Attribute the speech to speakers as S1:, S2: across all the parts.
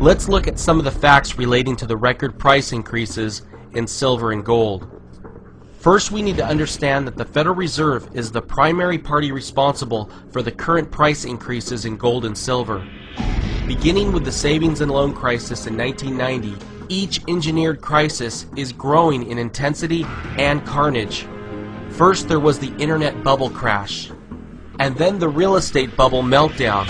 S1: Let's look at some of the facts relating to the record price increases in silver and gold. First, we need to understand that the Federal Reserve is the primary party responsible for the current price increases in gold and silver. Beginning with the savings and loan crisis in 1990, each engineered crisis is growing in intensity and carnage. First, there was the internet bubble crash, and then the real estate bubble meltdown.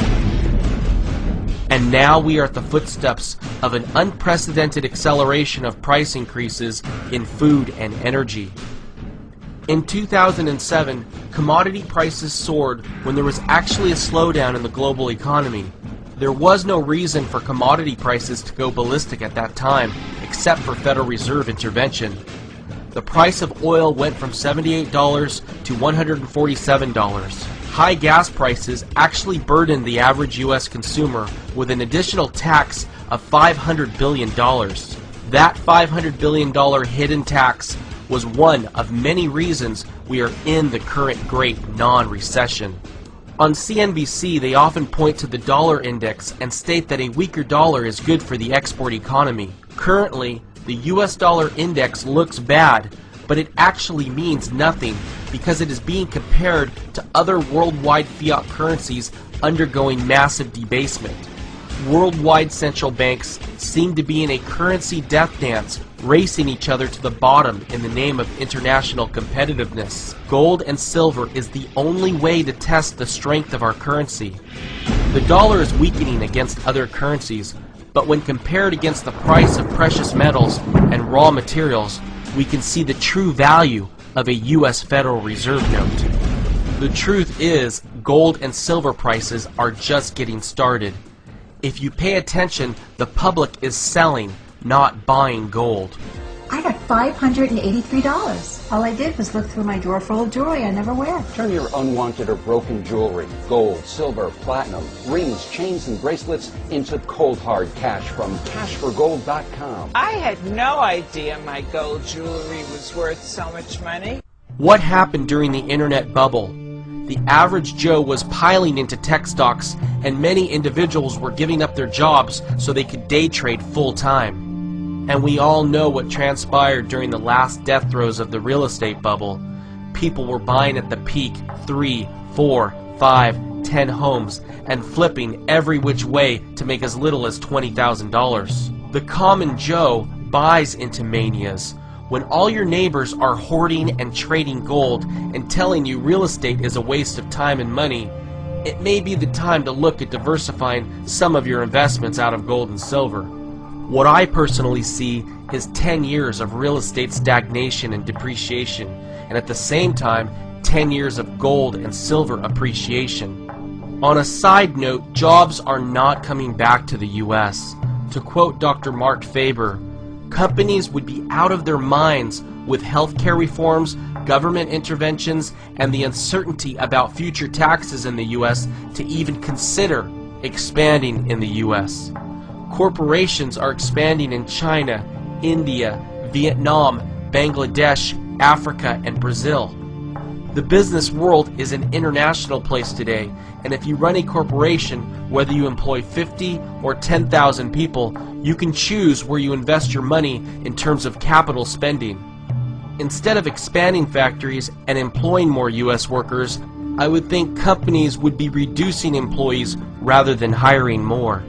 S1: And now we are at the footsteps of an unprecedented acceleration of price increases in food and energy. In 2007, commodity prices soared when there was actually a slowdown in the global economy. There was no reason for commodity prices to go ballistic at that time, except for Federal Reserve intervention. The price of oil went from $78 to $147. High gas prices actually burdened the average U.S. consumer with an additional tax of $500 billion. That $500 billion hidden tax was one of many reasons we are in the current great non-recession. On CNBC, they often point to the dollar index and state that a weaker dollar is good for the export economy. Currently, the US dollar index looks bad, but it actually means nothing because it is being compared to other worldwide fiat currencies undergoing massive debasement. Worldwide central banks seem to be in a currency death dance, racing each other to the bottom in the name of international competitiveness. Gold and silver is the only way to test the strength of our currency. The dollar is weakening against other currencies, but when compared against the price of precious metals and raw materials, we can see the true value of a U.S. Federal Reserve note. The truth is, gold and silver prices are just getting started. If you pay attention, the public is selling, not buying gold.
S2: I got $583. All I did was look through my drawer full of jewelry I never wear.
S3: Turn your unwanted or broken jewelry, gold, silver, platinum, rings, chains, and bracelets into cold hard cash from cashforgold.com.
S4: I had no idea my gold jewelry was worth so much money.
S1: What happened during the internet bubble? The average Joe was piling into tech stocks, and many individuals were giving up their jobs so they could day trade full time. And we all know what transpired during the last death throes of the real estate bubble. People were buying at the peak 3, 4, 5, 10 homes and flipping every which way to make as little as $20,000. The common Joe buys into manias. When all your neighbors are hoarding and trading gold and telling you real estate is a waste of time and money, it may be the time to look at diversifying some of your investments out of gold and silver. What I personally see is 10 years of real estate stagnation and depreciation, and at the same time, 10 years of gold and silver appreciation. On a side note, jobs are not coming back to the U.S. To quote Dr. Mark Faber, companies would be out of their minds with healthcare reforms, government interventions, and the uncertainty about future taxes in the U.S. to even consider expanding in the U.S. Corporations are expanding in China, India, Vietnam, Bangladesh, Africa, and Brazil. The business world is an international place today, and if you run a corporation, whether you employ 50 or 10,000 people, you can choose where you invest your money in terms of capital spending. Instead of expanding factories and employing more U.S. workers, I would think companies would be reducing employees rather than hiring more.